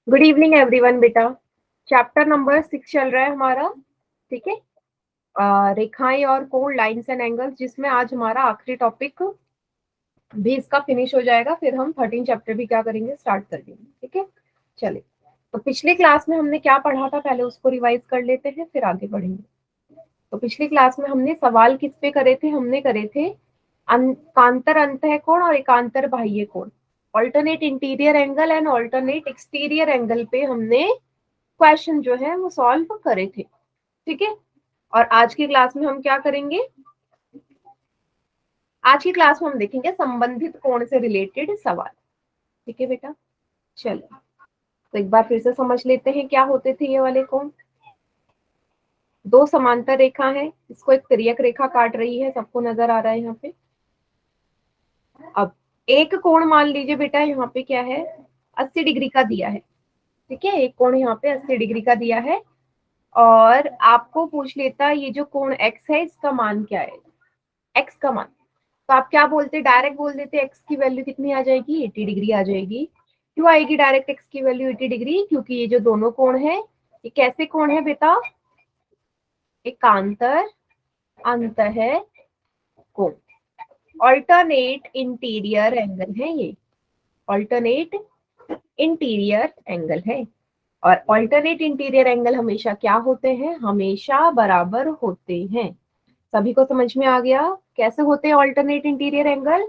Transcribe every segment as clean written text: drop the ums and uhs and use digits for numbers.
Good evening everyone बेटा। Chapter number 6 चल रहा है हमारा। ठीक है। रेखाएं और कोण, लाइंस एंड एंगल्स, जिसमें आज हमारा आखिरी टॉपिक भी इसका फिनिश हो जाएगा। फिर हम 13 चैप्टर भी क्या करेंगे, स्टार्ट कर देंगे। ठीक है, चलिए। तो पिछली क्लास में हमने क्या पढ़ा था, पहले उसको रिवाइज कर लेते हैं, फिर आगे बढ़ेंगे। तो पिछली क्लास में हमने सवाल किस पे करे थे, हमने करे थे एकांतर अंतः कोण और एकांतर बाह्य कोण, alternate interior angle and alternate exterior angle पे हमने क्वेश्चन जो है वो सॉल्व करे थे। ठीक है। और आज की क्लास में हम क्या करेंगे, आज की क्लास में हम देखेंगे संबंधित कोण से रिलेटेड सवाल। ठीक है बेटा, चलो। तो एक बार फिर से समझ लेते हैं क्या होते थे ये वाले कोण। दो समांतर रेखा है, इसको एक तिर्यक रेखा काट रही है, सबको नजर आ रहा है यहाँ पे। अब एक कोण मान लीजिए बेटा, यहाँ पे क्या है, 80 डिग्री का दिया है। ठीक है, एक कोण यहाँ पे 80 डिग्री का दिया है और आपको पूछ लेता ये जो कोण x है इसका मान क्या है, x का मान। तो आप क्या बोलते, डायरेक्ट बोल देते x की वैल्यू कितनी आ जाएगी, 80 डिग्री आ जाएगी। क्यों आएगी डायरेक्ट x की वैल्यू 80 डिग्री, क्योंकि ये जो दोनों कोण है ये कैसे कोण है बेटा, एकांतर अंतः कोण, ऑल्टरनेट इंटीरियर एंगल है ये, ऑल्टरनेट इंटीरियर एंगल है। और ऑल्टरनेट इंटीरियर एंगल हमेशा क्या होते हैं, हमेशा बराबर होते हैं। सभी को समझ में आ गया कैसे होते हैं ऑल्टरनेट इंटीरियर एंगल।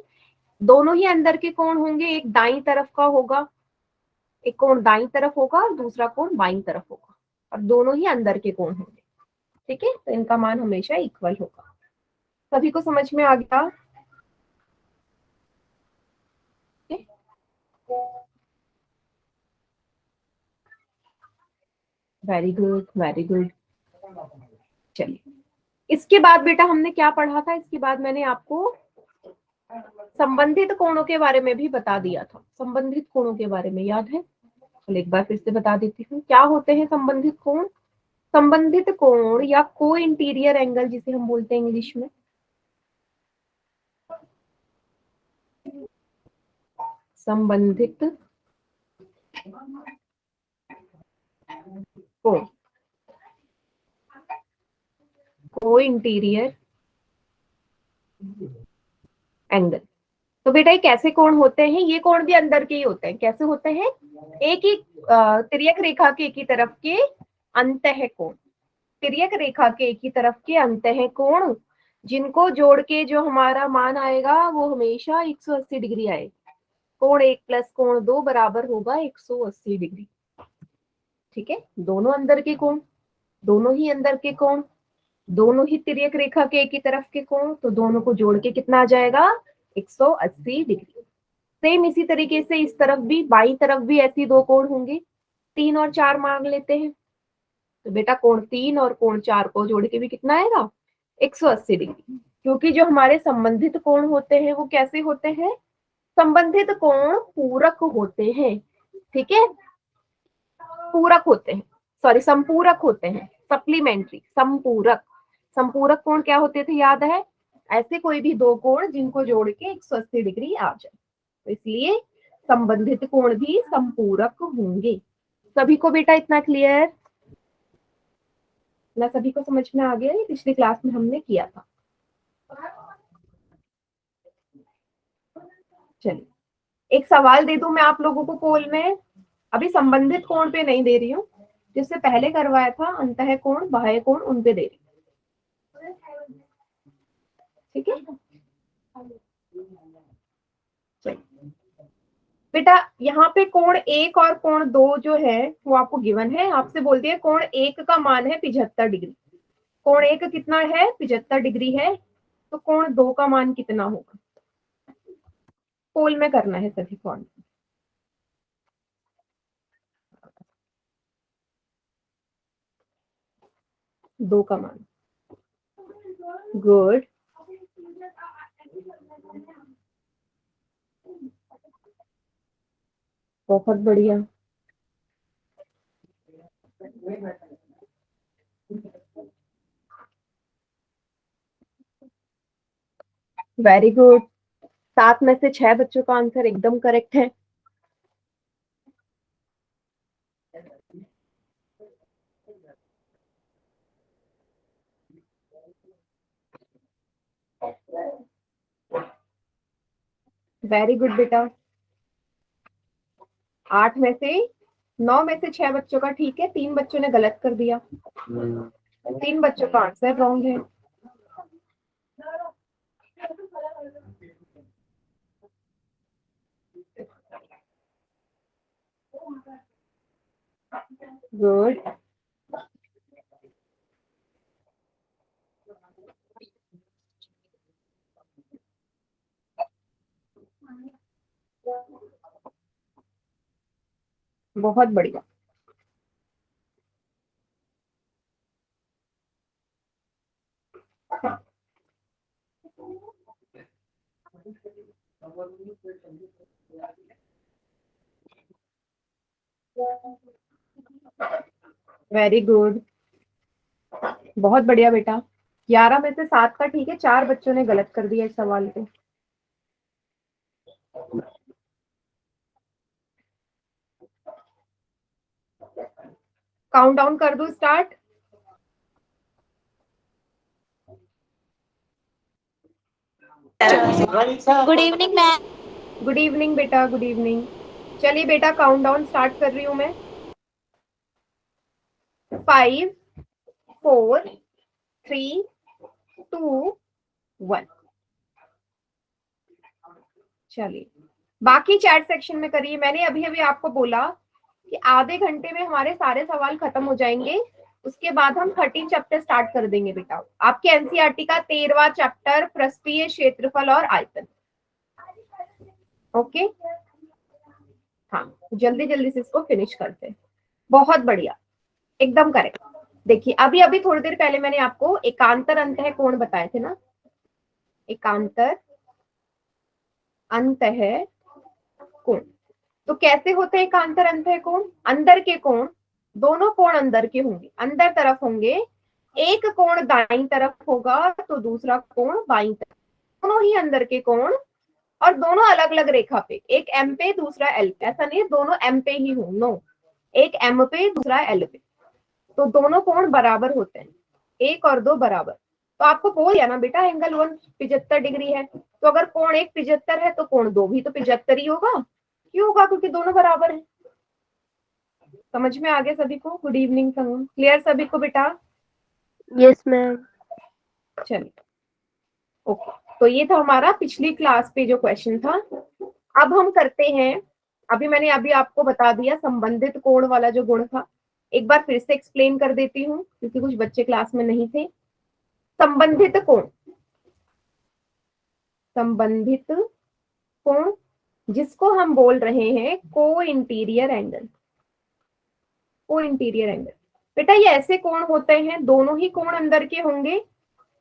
दोनों ही अंदर के कोण होंगे, एक दाईं तरफ का होगा, एक कोण दाईं तरफ होगा और दूसरा कोण बाईं तरफ होगा, और दोनों ही अंदर के कोण होंगे। ठीक है, तो इनका मान हमेशा इक्वल होगा। सभी को समझ में आ गया। Very good, very good. चलिए, इसके बाद बेटा हमने क्या पढ़ा था, इसके बाद मैंने आपको संबंधित कोणों के बारे में भी बता दिया था। संबंधित कोणों के बारे में याद है? चलो एक बार फिर से बता देती हूँ क्या होते हैं संबंधित कोण। संबंधित कोण या को इंटीरियर एंगल जिसे हम बोलते हैं इंग्लिश में, संबंधित कोण, को इंटीरियर एंगल। तो बेटा ये कैसे कोण होते हैं, ये कोण भी अंदर के ही होते हैं। कैसे होते हैं, एक ही तिर्यक रेखा के एक ही तरफ के अंतः कोण, तिर्यक रेखा के एक ही तरफ के अंतः कोण, जिनको जोड़ के जो हमारा मान आएगा वो हमेशा 180 डिग्री आएगा। कोण 1 प्लस कोण 2 बराबर होगा 180 डिग्री। ठीक है, दोनों अंदर के कोण, दोनों ही अंदर के कोण, दोनों ही तिर्यक रेखा के एक ही तरफ के कोण, तो दोनों को जोड़ के कितना आ जाएगा, 180 डिग्री। सेम इसी तरीके से इस तरफ भी, बाईं तरफ भी ऐसी दो कोण होंगे। 3 और 4 मांग लेते हैं, तो बेटा कोण 3 और कोण 4 को जोड़ के भी कितना आएगा, 180 डिग्री। क्योंकि जो हमारे संबंधित कोण होते हैं वो कैसे होते हैं, संबंधित कोण पूरक होते हैं। ठीक है, पूरक होते हैं, सॉरी संपूरक होते हैं, सप्लीमेंट्री, संपूरक। संपूरक कोण क्या होते थे याद है, ऐसे कोई भी दो कोण जिनको जोड़ के 180 डिग्री आ जाए, तो इसलिए संबंधित कोण भी संपूरक होंगे। सभी को बेटा इतना क्लियर ना, सभी को समझ में आ गया, ये पिछली क्लास में हमने किया था। चलिए एक सवाल दे दूं मैं आप लोगों को पोल में, अभी संबंधित कोण पे नहीं दे रही हूँ, जिससे पहले करवाया था अंतः कोण बाह्य कोण उन पे दे रही हूँ। ठीक है, बेटा यहाँ पे कोण 1 और कोण 2 जो है वो आपको गिवन है। आपसे बोल दिया कोण 1 का मान है 75 डिग्री, कोण 1 कितना है, 75 डिग्री है, तो कोण 2 का मान कितना होगा, पोल में करना है सभी कोण। 2 का मान, गुड। बहुत बढ़िया, वेरी गुड। 7 में से 6 बच्चों का आंसर एकदम करेक्ट है। वेरी गुड बेटा। 8 में से 9 में से 6 बच्चों का ठीक है, 3 बच्चों ने गलत कर दिया। 3 बच्चों का आंसर रॉन्ग है। गुड। बहुत बढ़िया। वेरी गुड, बहुत बढ़िया बेटा। 11 में से 7 का ठीक है, 4 बच्चों ने गलत कर दिया इस सवाल को। काउंट डाउन कर दो, start. Good evening ma'am. Good evening बेटा, गुड इवनिंग। चलिए बेटा, काउंट डाउन स्टार्ट कर रही हूं मैं। 5 4 3 2 1। चलिए, बाकी चैट सेक्शन में करिए। मैंने अभी अभी आपको बोला कि आधे घंटे में हमारे सारे सवाल खत्म हो जाएंगे, उसके बाद हम 13 चैप्टर स्टार्ट कर देंगे बेटा। आपके एनसीईआरटी का 13वां चैप्टर पृष्ठीय क्षेत्रफल और आयतन। ओके, हाँ, जल्दी जल्दी से इसको फिनिश करते हैं। बहुत बढ़िया, एकदम करेक्ट। देखिए, अभी अभी थोड़ी देर पहले मैंने आपको एकांतर अंतः कोण बताए थे ना। एकांतर अंतः कोण तो कैसे होते हैं एकांतर अंतः कोण? अंदर के कोण, दोनों कोण अंदर के होंगे, अंदर तरफ होंगे। एक कोण दाईं तरफ होगा तो दूसरा कोण बाईं तरफ, दोनों ही अंदर के कोण, और दोनों अलग अलग रेखा पे, एक एम पे दूसरा एल पे। ऐसा नहीं है दोनों एम पे ही हो, नो, एक एम पे दूसरा एल पे, तो दोनों कोण बराबर होते हैं, 1 और 2 बराबर। तो आपको बोल दिया ना बेटा, एंगल 1 75 डिग्री है, तो अगर कोण 1 75 है तो कोण 2 भी तो 75 ही होगा। क्यों होगा? क्योंकि दोनों बराबर है। समझ में आ गया सभी को? गुड इवनिंग संगम, क्लियर सभी को बेटा? Yes ma'am. चलिए, ओके। तो ये था हमारा पिछली क्लास पे जो क्वेश्चन था। अब हम करते हैं, अभी मैंने अभी आपको बता दिया संबंधित कोण वाला जो गुण था, एक बार फिर से एक्सप्लेन कर देती हूँ क्योंकि कुछ बच्चे क्लास में नहीं थे। संबंधित कोण, संबंधित कोण जिसको हम बोल रहे हैं को इंटीरियर एंगल। को इंटीरियर एंगल बेटा, ये ऐसे कोण होते हैं, दोनों ही कोण अंदर के होंगे,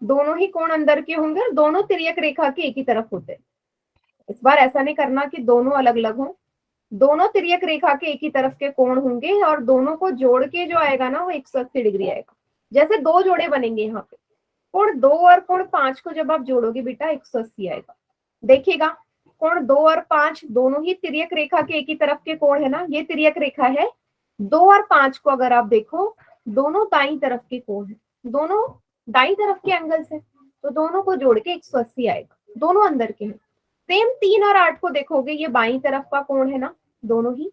दोनों ही कोण अंदर के होंगे और दोनों तिर्यक रेखा के एक ही तरफ होते हैं। इस बार ऐसा नहीं करना कि दोनों अलग अलग हों, दोनों तिर्यक रेखा के एक ही तरफ के कोण होंगे और दोनों को जोड़ के जो आएगा ना वो 180 डिग्री आएगा। जैसे दो जोड़े बनेंगे यहाँ पे, कोण 2 और कोण 5 को जब आप जोड़ोगे बेटा 180 आएगा। देखिएगा, कोण 2 और 5 दोनों ही तिर्यक रेखा के एक ही तरफ के कोण है ना, ये तिर्यक रेखा है। 2 और 5 को अगर आप देखो, दोनों दाईं तरफ के कोण है, दोनों दाईं तरफ के एंगल्स है, तो दोनों को जोड़ के 180 आएगा, दोनों अंदर के हैं। सेम 3 और 8 को देखोगे, ये बाईं तरफ का कोण है ना दोनों ही,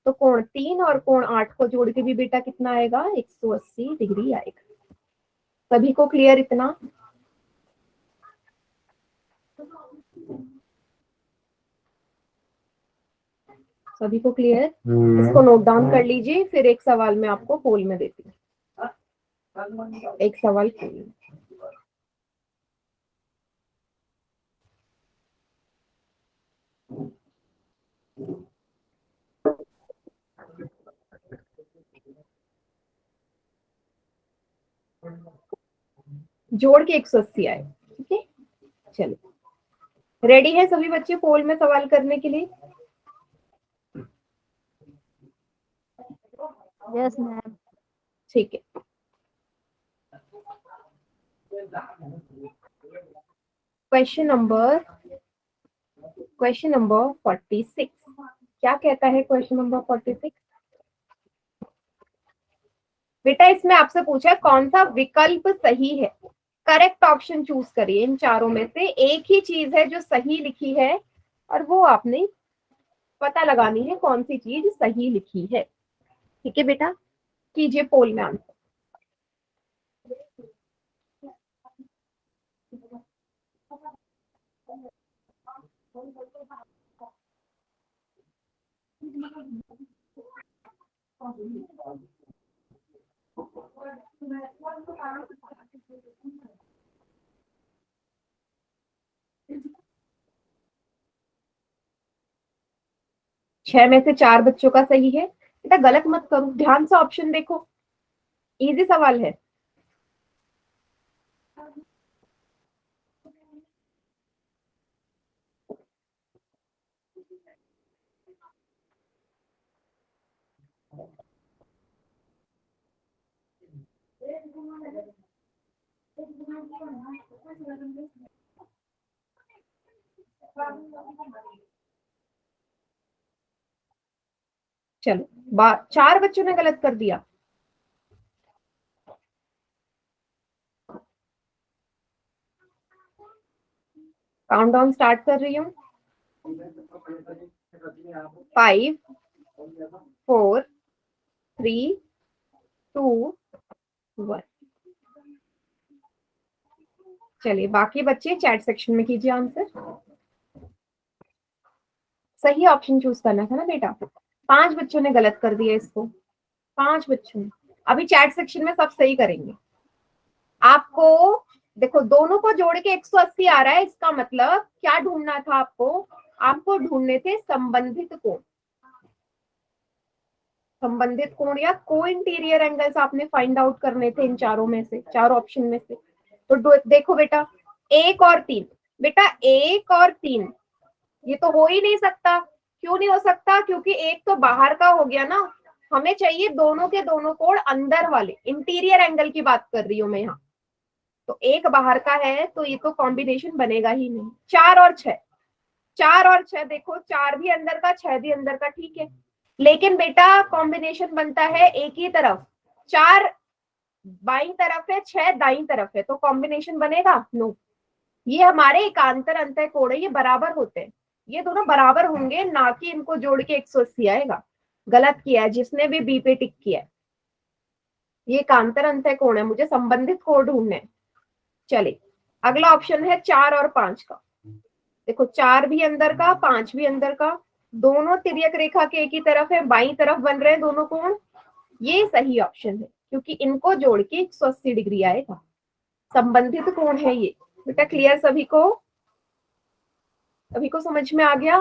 तो कोण 3 और कोण 8 को जोड़ के भी बेटा कितना आएगा? 180 डिग्री आएगा। सभी को क्लियर इतना? सभी को क्लियर? इसको नोट डाउन कर लीजिए, फिर एक सवाल मैं आपको पोल में देती हूँ। एक सवाल पोल में। जोड़ के 180 आए, ठीक है। चलो, रेडी है सभी बच्चे पोल में सवाल करने के लिए? Yes ma'am. ठीक है। क्वेश्चन नंबर 46 क्या कहता है? क्वेश्चन नंबर 46 बेटा, इसमें आपसे पूछा है कौन सा विकल्प सही है, करेक्ट ऑप्शन चूज करिए। इन चारों में से एक ही चीज है जो सही लिखी है, और वो आपने पता लगानी है कौन सी चीज सही लिखी है। ठीक है बेटा, कीजिए पोल में आंसर। छह में से चार बच्चों का सही है। बेटा गलत मत करो, ध्यान से ऑप्शन देखो, इजी सवाल है। चलो चार बच्चों ने गलत कर दिया। काउंटडाउन स्टार्ट कर रही हूँ। 5 4 3 2 1। चलिए बाकी बच्चे चैट सेक्शन में कीजिए आंसर। सही ऑप्शन चूज करना था ना बेटा। 5 बच्चों ने गलत कर दिया इसको, 5 बच्चों ने। अभी चैट सेक्शन में सब सही करेंगे। आपको देखो दोनों को जोड़ के 180 आ रहा है, इसका मतलब क्या ढूंढना था आपको? आपको ढूंढने थे संबंधित कोण। संबंधित कोण या को इंटीरियर एंगल्स आपने फाइंड आउट करने थे इन चारों में से, चार ऑप्शन में से। तो देखो बेटा 1 और 3, बेटा 1 और 3 ये तो हो ही नहीं सकता। क्यों नहीं हो सकता? क्योंकि एक तो बाहर का हो गया ना, हमें चाहिए दोनों के दोनों कोण अंदर वाले, इंटीरियर एंगल की बात कर रही हूं मैं यहाँ। तो एक बाहर का है तो ये तो कॉम्बिनेशन बनेगा ही नहीं। 4 और 6, 4 और 6 देखो, 4 भी अंदर का 6 भी अंदर का, ठीक है। लेकिन बेटा कॉम्बिनेशन बनता है एक ही तरफ, 4 बाई तरफ है 6 दाई तरफ है, तो कॉम्बिनेशन बनेगा? नो। ये हमारे एकांतर अंतः कोण है, ये बराबर होते हैं, ये दोनों बराबर होंगे, ना कि इनको जोड़ के 180 आएगा। गलत किया है जिसने भी बी पे टिक किया है। ये एकांतर अंतः कोण है, मुझे संबंधित कोण ढूंढने हैं। चलिए अगला ऑप्शन है 4 और 5 का। देखो 4 भी अंदर का 5 भी अंदर का, दोनों तिर्यक रेखा के एक ही तरफ है, बाई तरफ बन रहे हैं दोनों कोण। ये सही ऑप्शन है क्योंकि इनको जोड़ के 180 डिग्री आएगा। संबंधित कोण है ये। बेटा क्लियर सभी को? सभी को समझ में आ गया?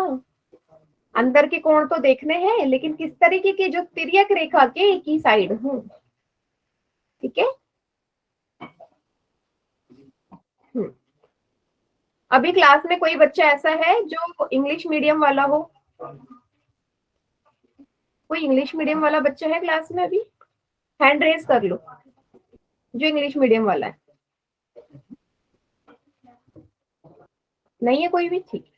अंदर के कोण तो देखने हैं, लेकिन किस तरीके के, जो तिर्यक रेखा के एक ही साइड हूं। ठीक है। अभी क्लास में कोई बच्चा ऐसा है जो इंग्लिश मीडियम वाला हो? कोई इंग्लिश मीडियम वाला बच्चा है क्लास में अभी? हैंड रेज कर लो जो इंग्लिश मीडियम वाला है। नहीं है कोई भी? ठीक।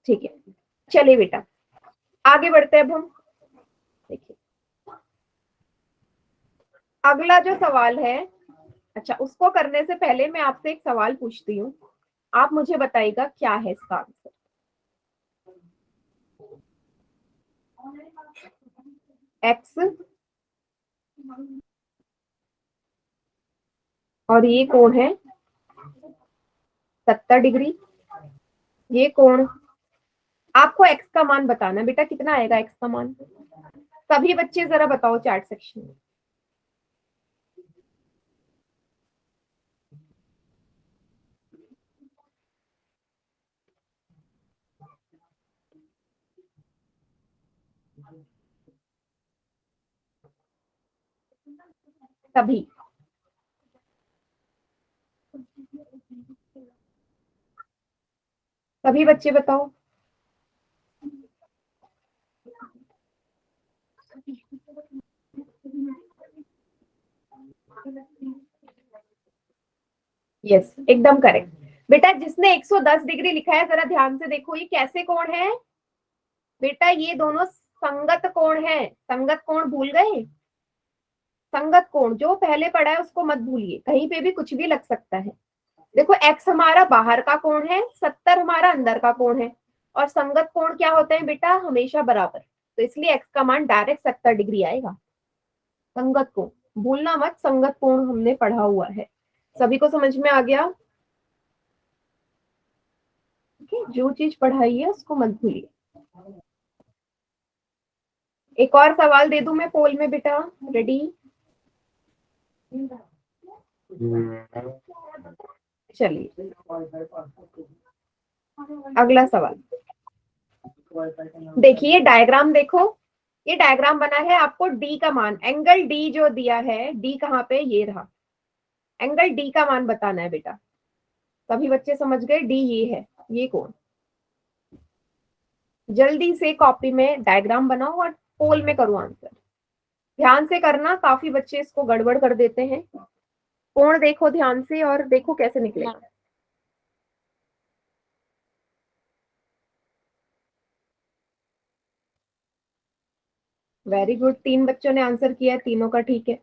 ठीक है चलिए बेटा आगे बढ़ते हैं अब हम। देखिए अगला जो सवाल है, अच्छा उसको करने से पहले मैं आपसे एक सवाल पूछती हूँ, आप मुझे बताइएगा क्या है इसका आंसर। एक्स और ये कोण है 70 डिग्री। ये कोण, आपको एक्स का मान बताना बेटा, कितना आएगा एक्स का मान? सभी बच्चे जरा बताओ चैट सेक्शन में। सभी सभी बच्चे बताओ। यस एकदम करेक्ट। बेटा जिसने 110 डिग्री लिखा है जरा ध्यान से देखो, ये कैसे कोण है? बेटा ये दोनों संगत कोण है। संगत कोण भूल गए? संगत कोण जो पहले पढ़ा है उसको मत भूलिए, कहीं पे भी कुछ भी लग सकता है। देखो x हमारा बाहर का कोण है, 70 हमारा अंदर का कोण है, और संगत कोण क्या होते हैं बेटा, हमेशा बराबर। तो इसलिए x का मान डायरेक्ट 70 डिग्री आएगा। संगत कोण भूलना मत, संगत कोण हमने पढ़ा हुआ है। सभी को समझ में आ गया? जो चीज पढ़ाई है उसको मत भूलिए। एक और सवाल दे दूं मैं पोल में बेटा, रेडी? चलिए अगला सवाल देखिए, डायग्राम देखो। ये डायग्राम बना है, आपको डी का मान, एंगल डी जो दिया है, डी कहाँ पे, ये रहा। एंगल डी का मान बताना है बेटा। सभी बच्चे समझ गए? डी ये है, ये कौन? जल्दी से कॉपी में डायग्राम बनाओ और पोल में करो आंसर। ध्यान से करना, काफी बच्चे इसको गड़बड़ कर देते हैं। कोण देखो ध्यान से और देखो कैसे निकलेगा। वेरी गुड, 3 बच्चों ने आंसर किया, तीनों का ठीक है।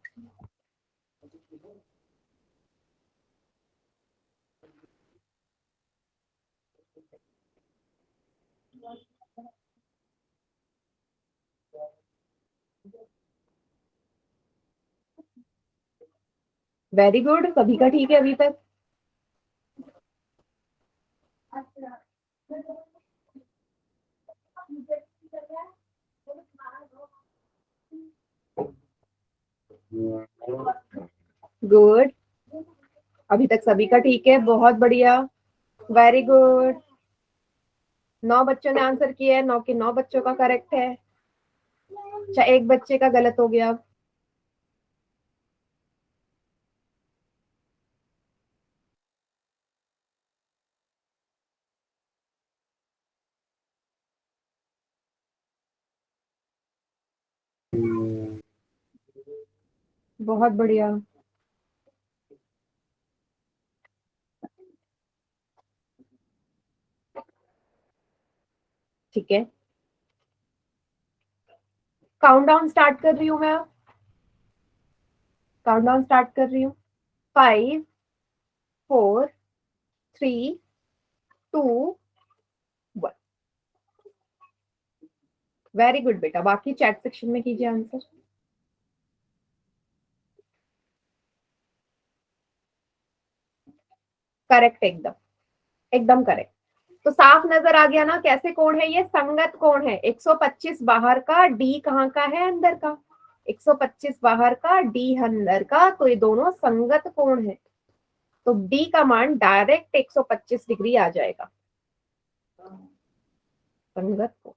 वेरी गुड, सभी का ठीक है अभी तक। गुड, अभी तक सभी का ठीक है, बहुत बढ़िया, वेरी गुड। 9 बच्चों ने आंसर किया है, 9 के 9 बच्चों का करेक्ट है। अच्छा, एक बच्चे का गलत हो गया। बहुत बढ़िया। ठीक है, काउंटडाउन स्टार्ट कर रही हूँ मैं। काउंटडाउन स्टार्ट कर रही हूँ। 5 4 3 2 1। वेरी गुड बेटा, बाकी चैट सेक्शन में कीजिए आंसर। करेक्ट, एकदम एकदम करेक्ट। तो साफ नजर आ गया ना कैसे कोण है, ये संगत कोण है। 125 बाहर का, डी कहाँ का है, अंदर का। 125 बाहर का, डी अंदर का, तो ये दोनों संगत कोण है। तो डी का मान डायरेक्ट 125 डिग्री आ जाएगा, संगत कोण।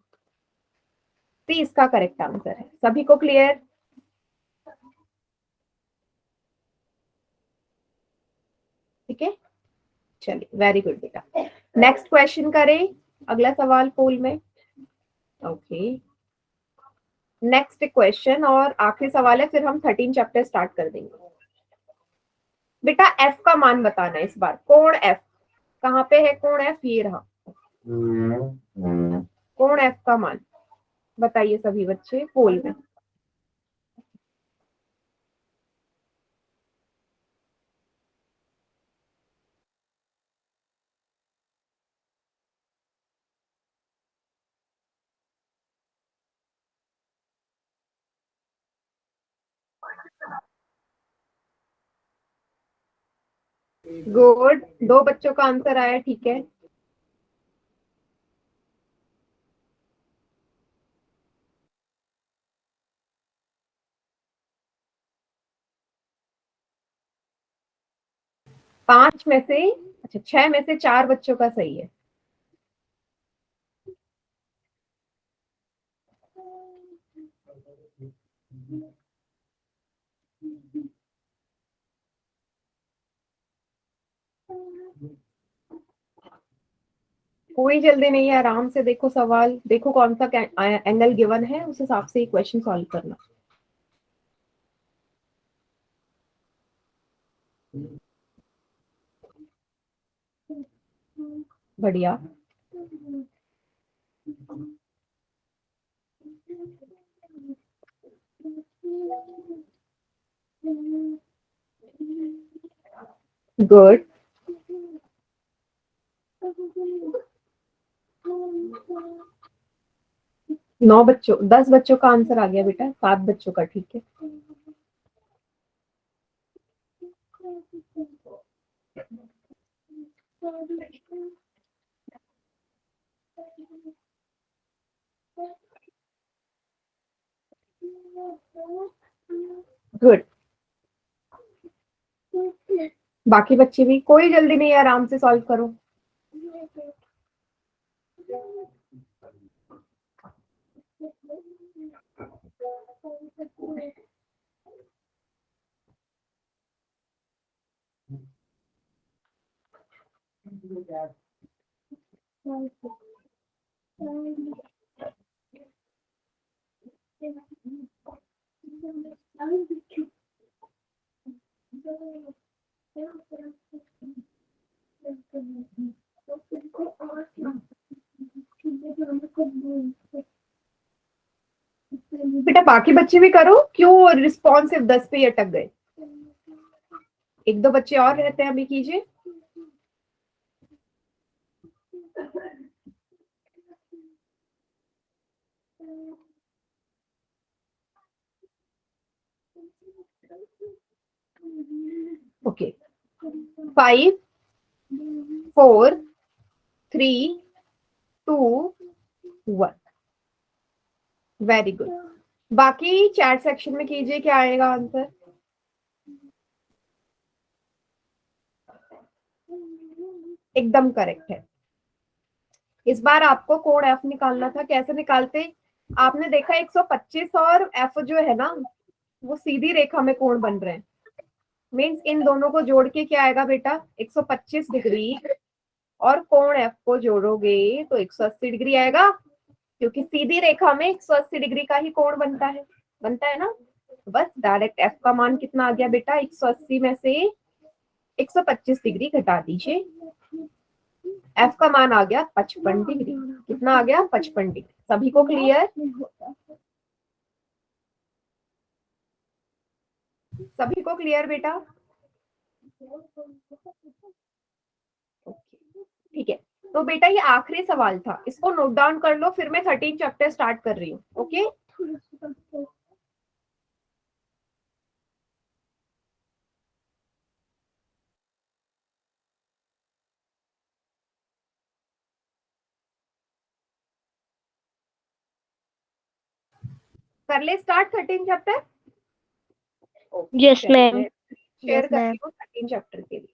तो इसका करेक्ट आंसर है। सभी को क्लियर? ठीक है, चलिए वेरी गुड बेटा। नेक्स्ट क्वेश्चन करें, अगला सवाल पोल में। ओके, नेक्स्ट क्वेश्चन और आखिरी सवाल है, फिर हम 13 चैप्टर स्टार्ट कर देंगे। बेटा एफ का मान बताना है इस बार। कोण एफ कहाँ पे है, कोण एफ ये रहा। कोण एफ का मान बताइए सभी बच्चे पोल में। गुड, 2 बच्चों का आंसर आया, ठीक है। पांच में से, अच्छा 6 में से 4 बच्चों का सही है। कोई जल्दी नहीं है, आराम से देखो सवाल, देखो कौन सा एंगल गिवन है, उस हिसाब से क्वेश्चन सॉल्व करना। बढ़िया। गुड, नौ बच्चों, 10 बच्चों का आंसर आ गया बेटा, 7 बच्चों का, ठीक है। गुड। बाकी बच्चे भी, कोई जल्दी नहीं है, आराम से सॉल्व करो। बेटा बाकी बच्चे भी करो, क्यों रिस्पॉन्सिव 10 पे ही अटक गए? एक दो बच्चे और रहते हैं, अभी कीजिए। ओके, 5 4 3 2 1। Very good. बाकी चैट सेक्शन में कीजिए, क्या आएगा आंसर? एकदम करेक्ट है। इस बार आपको कोण एफ निकालना था। कैसे निकालते? आपने देखा 125 और एफ जो है ना, वो सीधी रेखा में कोण बन रहे हैं। मीन्स इन दोनों को जोड़ के क्या आएगा बेटा? 125 डिग्री, और कोण एफ को जोड़ोगे तो 180 डिग्री आएगा, क्योंकि सीधी रेखा में 180 डिग्री का ही कोण बनता है ना। बस डायरेक्ट एफ का मान कितना आ गया बेटा? 180 में से 125 डिग्री घटा दीजिए, एफ का मान आ गया 55 डिग्री। कितना आ गया? 55 डिग्री। सभी को क्लियर? सभी को क्लियर बेटा? ठीक है, तो बेटा ये आखिरी सवाल था, इसको नोट डाउन कर लो, फिर मैं 13 चैप्टर स्टार्ट कर रही हूँ। ओके, कर ले start 13 chapter. Yes ma'am. Share कर रही हूँ 13 चैप्टर के लिए।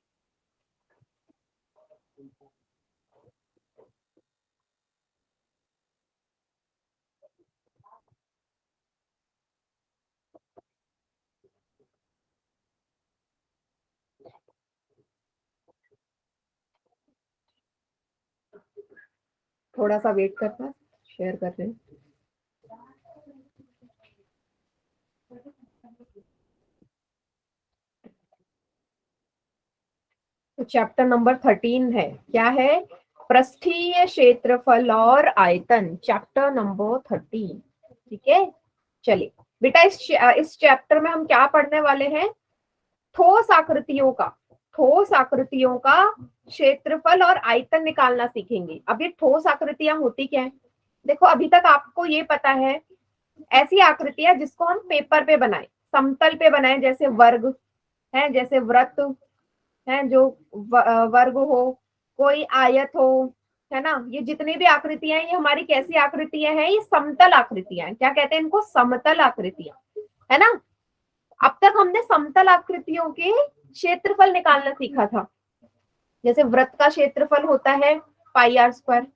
थोड़ा सा वेट करना, शेयर कर रहे हैं। तो चैप्टर नंबर 13 है, क्या है? पृष्ठीय क्षेत्रफल और आयतन, चैप्टर नंबर 13। ठीक है, चलिए बेटा इस चैप्टर में हम क्या पढ़ने वाले हैं? ठोस आकृतियों का क्षेत्रफल और आयतन निकालना सीखेंगे। अब ये ठोस आकृतियां होती क्या है? देखो अभी तक आपको ये पता है, ऐसी आकृतियां जिसको हम पेपर पे बनाए, समतल पे बनाए, जैसे वर्ग है, जैसे वृत्त है, जो वर्ग हो, कोई आयत हो, है ना। ये जितनी भी आकृतियां हैं, ये हमारी कैसी आकृतियां हैं? ये समतल आकृतियां हैं। क्या कहते हैं इनको? समतल आकृतियां, है ना। अब तक हमने समतल आकृतियों के क्षेत्रफल निकालना सीखा था। जैसे वृत्त का क्षेत्रफल होता है पाई आर स्क्वायर,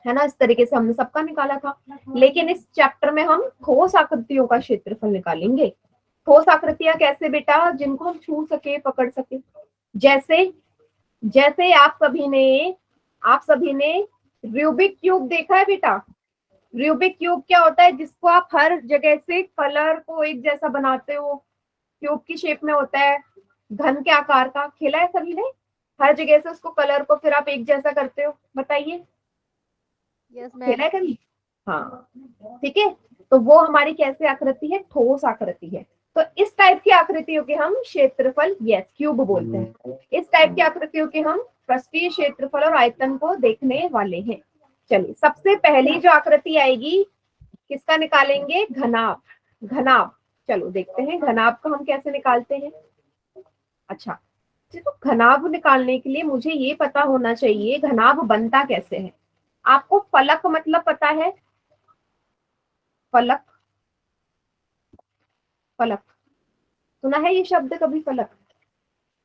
है ना, इस तरीके से हमने सबका निकाला था। लेकिन इस चैप्टर में हम ठोस आकृतियों का क्षेत्रफल निकालेंगे। ठोस आकृतियां कैसे बेटा? जिनको हम छू सके, पकड़ सके। जैसे जैसे आप सभी ने रूबिक क्यूब देखा है बेटा? रूबिक क्यूब क्या होता है? जिसको आप हर जगह से कलर को एक जैसा बनाते हो, क्यूब की शेप में होता है, घन के आकार का। खेला है सभी ने? हर जगह से उसको कलर को फिर आप एक जैसा करते हो, बताइए। यस खेला है मैम। कभी? हाँ, ठीक है। तो वो हमारी कैसे आकृति है? ठोस आकृति है। तो इस टाइप की आकृतियों के हम क्षेत्रफल, यस, क्यूब बोलते हैं। इस टाइप की आकृतियों के हम पृष्ठीय क्षेत्रफल और आयतन को देखने वाले हैं। चलिए, सबसे पहली जो आकृति आएगी किसका निकालेंगे? घनाभ। घनाभ, चलो देखते हैं घनाभ को हम कैसे निकालते हैं। अच्छा, तो घनाभ निकालने के लिए मुझे ये पता होना चाहिए घनाभ बनता कैसे है। आपको फलक मतलब पता है? फलक, फलक सुना है ये शब्द कभी, फलक?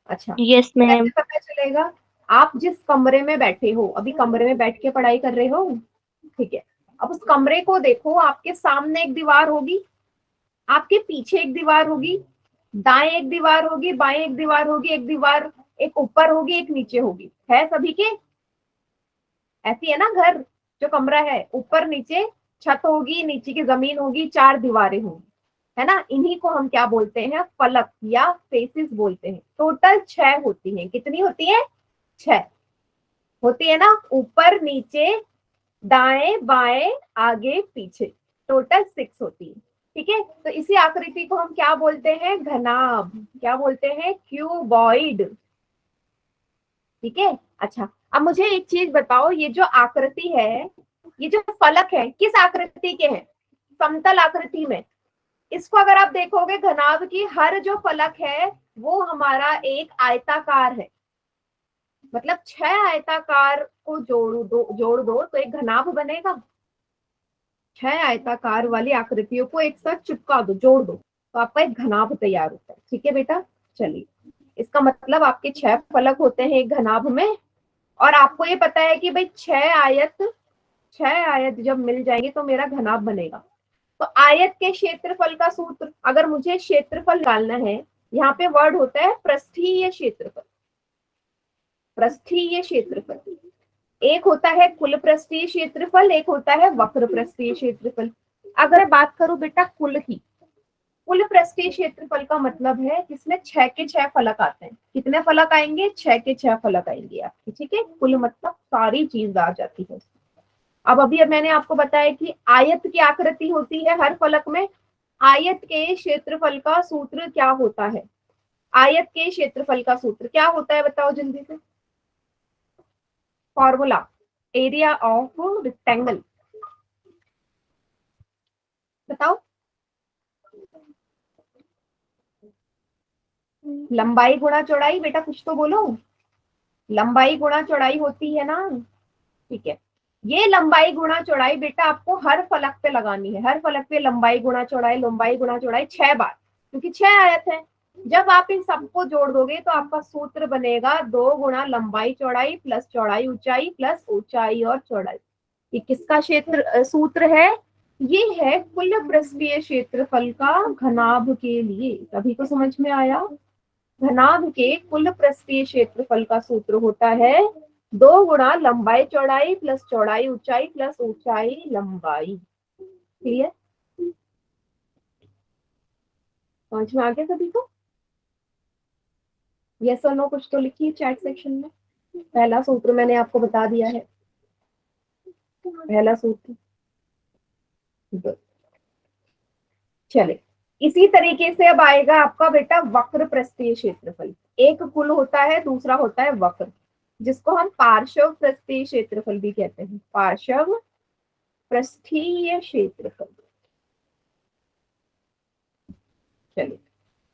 अच्छा, यस मैम। कैसे पता चलेगा? आप जिस कमरे में बैठे हो, अभी कमरे में बैठ के पढ़ाई कर रहे हो, ठीक है, अब उस कमरे को देखो, आपके सामने एक दीवार होगी, आपके पीछे एक दीवार होगी, दाएं एक दीवार होगी, बाएं एक दीवार होगी, एक दीवार एक ऊपर होगी, एक नीचे होगी, है सभी के? ऐसी है ना घर, जो कमरा है ऊपर नीचे छत होगी, नीचे की जमीन होगी, चार दीवारें होंगी, है ना? इन्हीं को हम क्या बोलते हैं? फलक या फेसिस बोलते हैं। टोटल 6 होती हैं। कितनी होती है? 6 होती है ना, ऊपर नीचे दाएं बाएं आगे पीछे, टोटल 6 होती है। ठीक है, तो इसी आकृति को हम क्या बोलते हैं? घनाभ। क्या बोलते हैं? क्यूबॉइड। ठीक है, अच्छा, अब मुझे एक चीज बताओ, ये जो आकृति है, ये जो फलक है, किस आकृति के हैं? समतल आकृति में। इसको अगर आप देखोगे, घनाभ की हर जो फलक है वो हमारा एक आयताकार है। मतलब 6 आयताकार को जोड़ दो तो एक घनाभ बनेगा। 6 आयताकार वाली आकृतियों को एक साथ चिपका दो, जोड़ दो, तो आपका एक घनाभ तैयार होता है। ठीक है बेटा, चलिए, इसका मतलब आपके 6 फलक होते हैं एक घनाभ में। और आपको ये पता है कि भाई 6 आयत जब मिल जाएंगे तो मेरा घनाभ बनेगा। तो आयत के क्षेत्रफल का सूत्र, अगर मुझे क्षेत्रफल डालना है, यहाँ पे वर्ड होता है पृष्ठीय क्षेत्रफल। पृष्ठीय क्षेत्रफल, एक होता है कुल पृष्ठीय क्षेत्रफल, एक होता है वक्र पृष्ठीय क्षेत्रफल। अगर बात करूं बेटा कुल की, कुल पृष्ठीय क्षेत्रफल का मतलब है जिसमें 6 के 6 फलक आते हैं। कितने फलक आएंगे? 6 के 6 फलक आएंगे आपके। ठीक है, कुल मतलब सारी चीज आ जाती है। अब मैंने आपको बताया कि आयत की आकृति होती है हर फलक में। आयत के क्षेत्रफल का सूत्र क्या होता है? आयत के क्षेत्रफल का सूत्र क्या होता है, बताओ जल्दी से। फॉर्मूला, एरिया ऑफ रेक्टेंगल, बताओ। लंबाई गुणा चौड़ाई, बेटा कुछ तो बोलो। लंबाई गुणा चौड़ाई होती है ना। ठीक है, ये लंबाई गुणा चौड़ाई बेटा आपको हर फलक पे लगानी है। हर फलक पे लंबाई गुणा चौड़ाई, लंबाई गुणा चौड़ाई 6 बार, क्योंकि 6 आयत है। जब आप इन सबको जोड़ दोगे तो आपका सूत्र बनेगा 2 गुणा लंबाई चौड़ाई प्लस चौड़ाई ऊंचाई प्लस ऊंचाई और चौड़ाई। ये किसका सूत्र है? ये है कुल पृष्ठीय क्षेत्रफल का घनाभ के लिए। सभी को समझ में आया? घनाभ के कुल पृष्ठीय क्षेत्रफल का सूत्र होता है 2 गुणा लंबाई चौड़ाई प्लस चौड़ाई ऊंचाई प्लस ऊंचाई लंबाई। क्लियर? समझ में आ गया सभी को? यस और नो कुछ तो लिखिए चैट सेक्शन में। पहला सूत्र मैंने आपको बता दिया है, पहला सूत्र। चले, इसी तरीके से अब आएगा आपका बेटा वक्र पृष्ठीय क्षेत्रफल। एक कुल होता है, दूसरा होता है वक्र, जिसको हम पार्श्व पृष्ठीय क्षेत्रफल भी कहते हैं। पार्श्व पृष्ठीय क्षेत्रफल। चलिए,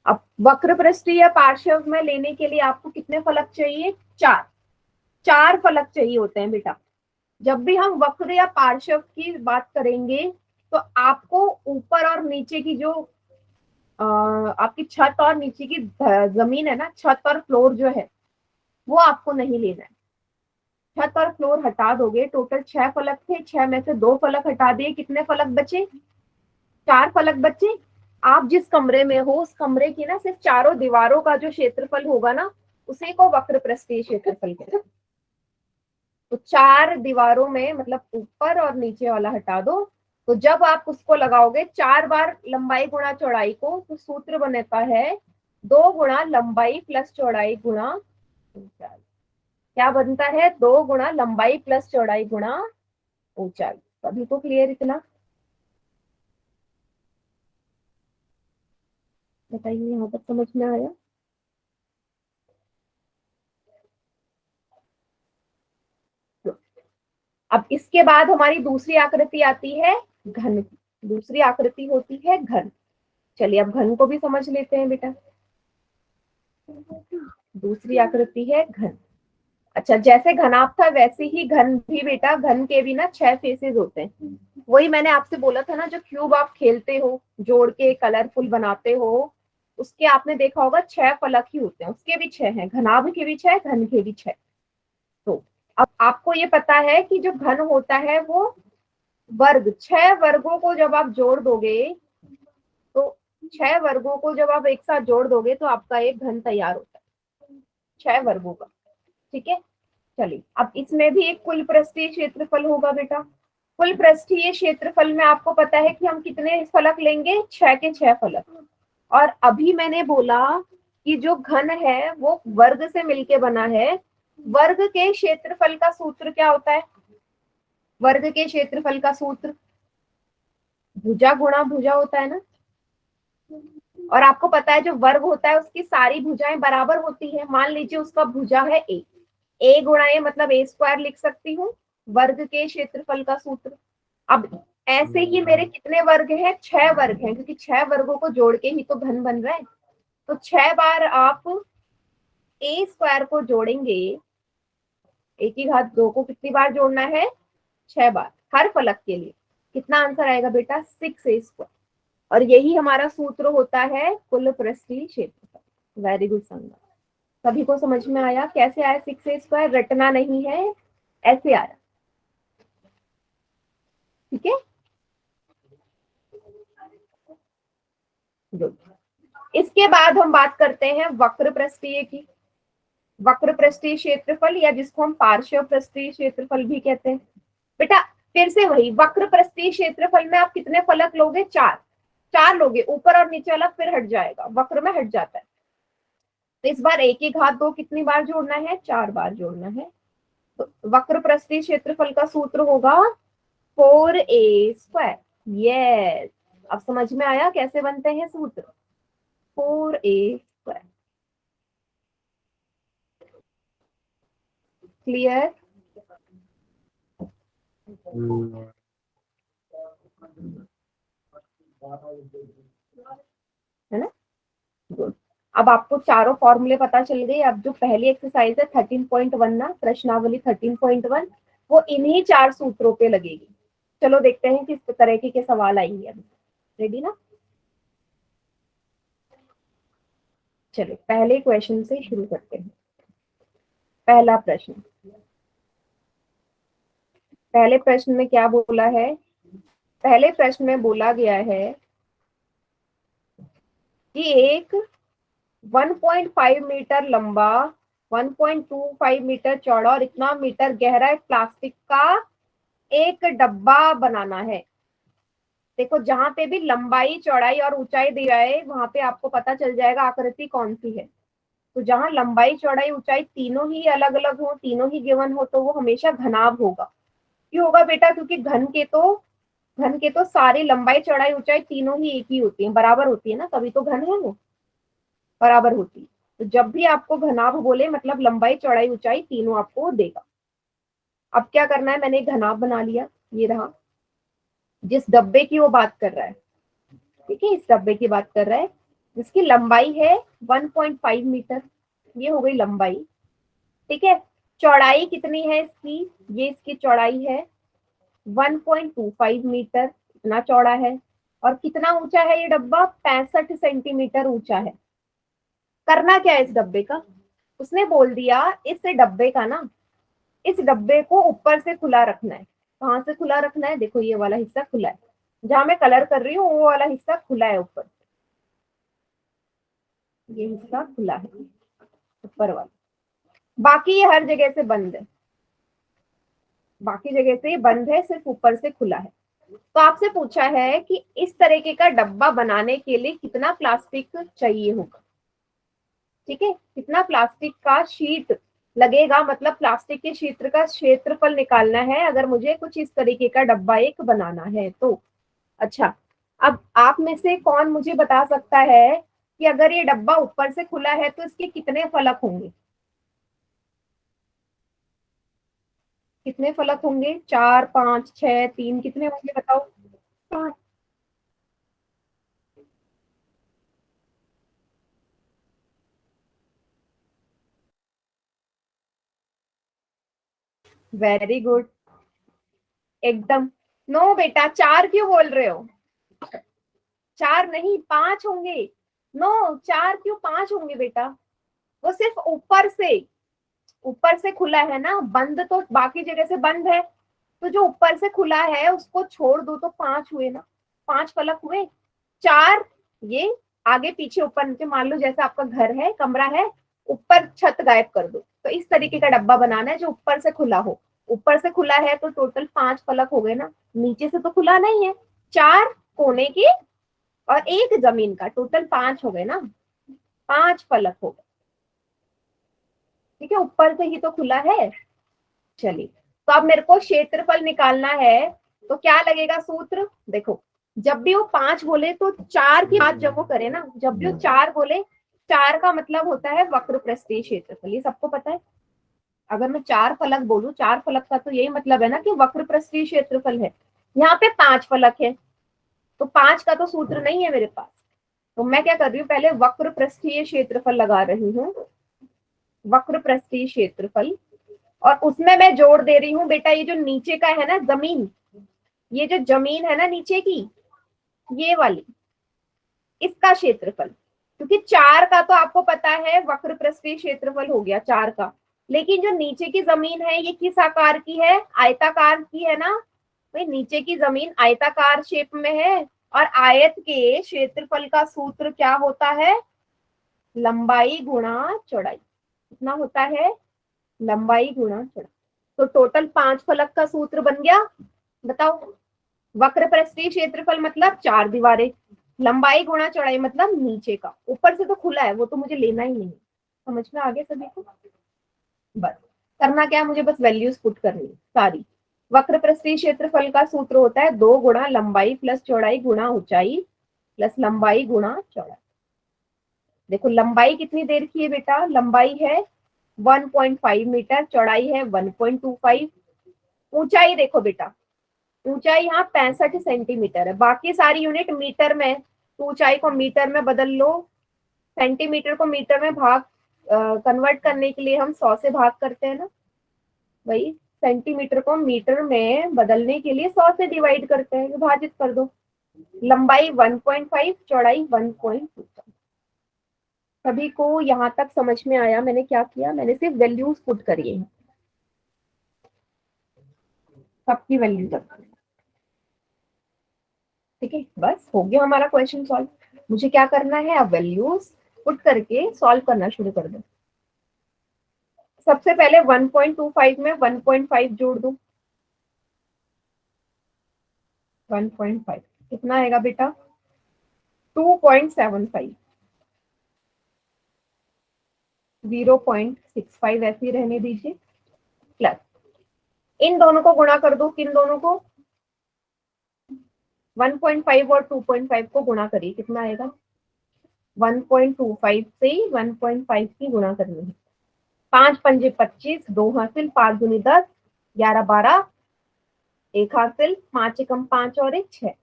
अब वक्र पृष्ठीय या पार्श्व में लेने के लिए आपको कितने फलक चाहिए? 4। 4 फलक चाहिए होते हैं बेटा। जब भी हम वक्र या पार्श्व की बात करेंगे तो आपको ऊपर और नीचे की जो आपकी छत और नीचे की जमीन है ना, छत और फ्लोर जो है, वो आपको नहीं लेना है। छत और फ्लोर हटा दोगे। टोटल 6 फलक थे, 6 में से 2 फलक हटा दिए, कितने फलक बचे? 4 फलक बचे। आप जिस कमरे में हो उस कमरे की ना सिर्फ चारों दीवारों का जो क्षेत्रफल होगा ना, उसी को वक्र पृष्ठीय क्षेत्रफल कहते हैं। तो 4 दीवारों में मतलब ऊपर और नीचे वाला हटा दो, तो जब आप उसको लगाओगे 4 बार लंबाई गुणा चौड़ाई को, तो सूत्र बनता है 2 गुणा लंबाई प्लस चौड़ाई गुणा ऊंचाई। क्या बनता है? 2 गुणा लंबाई प्लस चौड़ाई गुणा ऊंचाई। सभी को क्लियर इतना? बताइए, यहाँ तक समझ में आया? अब इसके बाद हमारी दूसरी आकृति आती है घन की। दूसरी आकृति होती है घन। चलिए अब घन को भी समझ लेते हैं बेटा। दूसरी आकृति है घन। अच्छा, जैसे घनाभ था वैसे ही घन भी बेटा। घन के भी ना 6 फेसेस होते हैं। वही मैंने आपसे बोला था ना, जो क्यूब आप खेलते हो, जोड़ के कलरफुल बनाते हो, उसके आपने देखा होगा 6 फलक ही होते हैं। उसके भी 6 हैं, घनाभ के भी 6, घन के भी 6। तो अब आपको ये पता है कि जो घन होता है वो वर्ग, 6 वर्गों को जब आप जोड़ दोगे, तो 6 वर्गों को जब आप एक साथ जोड़ दोगे तो आपका एक घन तैयार होता है, 6 वर्गों का। ठीक है, चलिए अब इसमें भी एक कुल पृष्ठीय क्षेत्रफल होगा बेटा। कुल पृष्ठीय क्षेत्रफल में आपको पता है कि हम कितने फलक लेंगे, 6 के 6 फलक। और अभी मैंने बोला कि जो घन है वो वर्ग से मिलके बना है। वर्ग के क्षेत्रफल का सूत्र क्या होता है? वर्ग के क्षेत्रफल का सूत्र भुजा गुणा भुजा होता है ना। और आपको पता है जो वर्ग होता है उसकी सारी भुजाएं बराबर होती है। मान लीजिए उसका भुजा है ए गुणा ए मतलब ए स्क्वायर लिख सकती हूँ, वर्ग के क्षेत्रफल का सूत्र। अब ऐसे ही मेरे कितने वर्ग हैं? 6 वर्ग हैं, क्योंकि 6 वर्गों को जोड़ के ही तो घन बन रहा है। तो 6 बार आप ए स्क्वायर को जोड़ेंगे, ए की घात 2 को कितनी बार जोड़ना है? 6 बार, हर फलक के लिए। कितना आंसर आएगा बेटा? 6a square. और यही हमारा सूत्र होता है कुल पृष्ठीय क्षेत्रफल। वेरी गुड संज्ञा। सभी को समझ में आया कैसे आया 6a स्क्वायर? रटना नहीं है, ऐसे आया। ठीक है, गुड। इसके बाद हम बात करते हैं वक्र पृष्ठीय की। वक्र पृष्ठीय क्षेत्रफल, या जिसको हम पार्श्व पृष्ठीय क्षेत्रफल भी कहते हैं। बेटा फिर से वही, वक्र पृष्ठीय क्षेत्रफल में आप कितने फलक लोगे? 4। 4 लोगे, ऊपर और नीचे अलग फिर हट जाएगा, वक्र में हट जाता है। तो इस बार एक ही घात 2 कितनी बार जोड़ना है? 4 बार जोड़ना है। तो वक्र पृष्ठीय क्षेत्रफल का सूत्र होगा 4a स्क्वायर। यस, अब समझ में आया कैसे बनते हैं सूत्र? 4a square. क्लियर? है ना? गुड। अब आपको चारों फॉर्मूले पता चल गए। अब जो पहली एक्सरसाइज है 13.1 ना, प्रश्नावली 13.1, वो इन्हीं 4 सूत्रों पे लगेगी। चलो देखते हैं किस तरह के सवाल आएंगे अभी। रेडी ना? चलो पहले क्वेश्चन से शुरू करते हैं। पहला प्रश्न, पहले प्रश्न में क्या बोला है? पहले प्रश्न में बोला गया है कि एक 1.5 मीटर लंबा, 1.25 मीटर चौड़ा और इतना मीटर गहरा एक प्लास्टिक का एक डब्बा बनाना है। देखो जहां पे भी लंबाई चौड़ाई और ऊंचाई दी जाए वहां पे आपको पता चल जाएगा आकृति कौन सी है। तो जहां लंबाई चौड़ाई ऊंचाई तीनों ही अलग अलग हो, तीनों ही गिवन हो, तो वो हमेशा घनाभ होगा। क्यों होगा बेटा? क्योंकि घन के तो सारी लंबाई चौड़ाई ऊंचाई तीनों ही एक ही होती है, बराबर होती है ना, तभी तो घन है वो, बराबर होती है। तो जब भी आपको घनाभ बोले मतलब लंबाई चौड़ाई ऊंचाई तीनों आपको देगा। अब क्या करना है? मैंने घनाभ बना लिया, ये रहा। जिस डब्बे की वो बात कर रहा है, ठीक है, इस डब्बे की बात कर रहा है जिसकी लंबाई है 1.5 मीटर, ये हो गई लंबाई। ठीक है, चौड़ाई कितनी है इसकी? ये इसकी चौड़ाई है 1.25 मीटर, इतना चौड़ा है। और कितना ऊंचा है ये डब्बा? 65 सेंटीमीटर ऊंचा है। करना क्या है इस डब्बे का? उसने बोल दिया इस डब्बे का ना, इस डब्बे को ऊपर से खुला रखना है। कहाँ से खुला रखना है? देखो ये वाला हिस्सा खुला है, जहां मैं कलर कर रही हूँ वो वाला हिस्सा खुला है ऊपर, ये हिस्सा खुला है ऊपर वाला। बाकी ये हर जगह से बंद है, बाकी जगह से ये बंद है, सिर्फ ऊपर से खुला है। तो आपसे पूछा है कि इस तरीके का डब्बा बनाने के लिए कितना प्लास्टिक चाहिए होगा। ठीक है, कितना प्लास्टिक का शीट लगेगा, मतलब प्लास्टिक के क्षेत्र का क्षेत्रफल निकालना है अगर मुझे कुछ इस तरीके का डब्बा एक बनाना है तो। अच्छा, अब आप में से कौन मुझे बता सकता है कि अगर ये डब्बा ऊपर से खुला है तो इसके कितने फलक होंगे, कितने फलक होंगे, 4, 5, 6, 3, कितने होंगे बताओ। 5। वेरी गुड, एकदम। नो बेटा, 4 क्यों बोल रहे हो, 4 नहीं 5 होंगे। नो, 4 क्यों, 5 होंगे बेटा। वो सिर्फ ऊपर से खुला है ना, बंद तो बाकी जगह से बंद है, तो जो ऊपर से खुला है उसको छोड़ दो तो 5 हुए ना, 5 फलक हुए। 4 ये आगे पीछे ऊपर नीचे, मान लो जैसे आपका घर है, कमरा है, ऊपर छत गायब कर दो, तो इस तरीके का डब्बा बनाना है जो ऊपर से खुला हो। ऊपर से खुला है तो टोटल 5 फलक हो गए ना, नीचे से तो खुला नहीं है। 4 कोने की और 1 जमीन का, टोटल 5 हो गए ना, 5 फलक हो गए। ठीक है, ऊपर से ही तो खुला है। चलिए, तो अब मेरे को क्षेत्रफल निकालना है, तो क्या लगेगा सूत्र, देखो, जब भी वो 5 बोले तो 4 की बात जब वो करे ना, जब भी वो 4 बोले, 4 का मतलब होता है वक्र पृष्ठीय क्षेत्रफल, ये सबको पता है। अगर मैं 4 फलक बोलूं, 4 फलक का तो यही मतलब है ना कि वक्र पृष्ठीय क्षेत्रफल है। यहाँ पे 5 फलक है, तो 5 का तो सूत्र नहीं है मेरे पास, तो मैं क्या कर रही हूँ, पहले वक्र पृष्ठीय क्षेत्रफल लगा रही हूँ, वक्र पृष्ठीय क्षेत्रफल। और उसमें मैं जोड़ दे रही हूँ बेटा, ये जो नीचे का है ना जमीन, ये जो जमीन है ना नीचे की, ये वाली, इसका क्षेत्रफल, क्योंकि 4 का तो आपको पता है वक्र पृष्ठीय क्षेत्रफल हो गया 4 का, लेकिन जो नीचे की जमीन है ये किस आकार की है, आयताकार की है ना, भाई नीचे की जमीन आयताकार शेप में है, और आयत के क्षेत्रफल का सूत्र क्या होता है, लंबाई गुणा चौड़ाई। कितना होता है, लंबाई गुणा चौड़ाई। तो टोटल 5 फलक का सूत्र बन गया, बताओ। वक्र पृष्ठीय क्षेत्रफल मतलब 4 दीवारें, लंबाई गुणा चौड़ाई मतलब नीचे का, ऊपर से तो खुला है वो तो मुझे लेना ही नहीं। समझ में आ गया सभी को, बस करना क्या है, मुझे बस वैल्यूज पुट करनी है सारी। वक्र पृष्ठीय क्षेत्रफल का सूत्र होता है 2 गुणा लंबाई प्लस चौड़ाई गुणा ऊंचाई प्लस लंबाई गुणा चौड़ाई। देखो लंबाई कितनी देर की है बेटा, लंबाई है 1.5 मीटर, चौड़ाई है 1.25। ऊंचाई देखो बेटा, ऊंचाई यहाँ 65 सेंटीमीटर है, बाकी सारी यूनिट मीटर में, तो ऊंचाई को मीटर में बदल लो। सेंटीमीटर को मीटर में भाग कन्वर्ट करने के लिए हम 100 से भाग करते हैं ना, वही सेंटीमीटर को मीटर में बदलने के लिए 100 से डिवाइड करते हैं, विभाजित कर दो। लंबाई 1.5, चौड़ाई 1.2। सभी को यहाँ तक समझ में आया, मैंने क्या किया, मैंने सिर्फ वैल्यूज पुट करी है, सबकी वैल्यू तक। ठीक है, बस हो गया हमारा क्वेश्चन सॉल्व। मुझे क्या करना है, अब वैल्यूज पुट करके सॉल्व करना शुरू कर दो। सबसे पहले 1.25 में 1.5 जोड़ दो, 1.5 कितना आएगा बेटा, 2.75, 0.65 ऐसे ही रहने दीजिए, प्लस इन दोनों को गुणा कर दो, किन दोनों को, 1.5 और 2.5 को गुणा करिए, कितना आएगा, 1.25 से 1.5 की गुणा करनी है। 5 पंजे 25, 2 हासिल, 5 दूनी 10, 11 12, 1 हासिल, 5 एकम 5 और 1 6,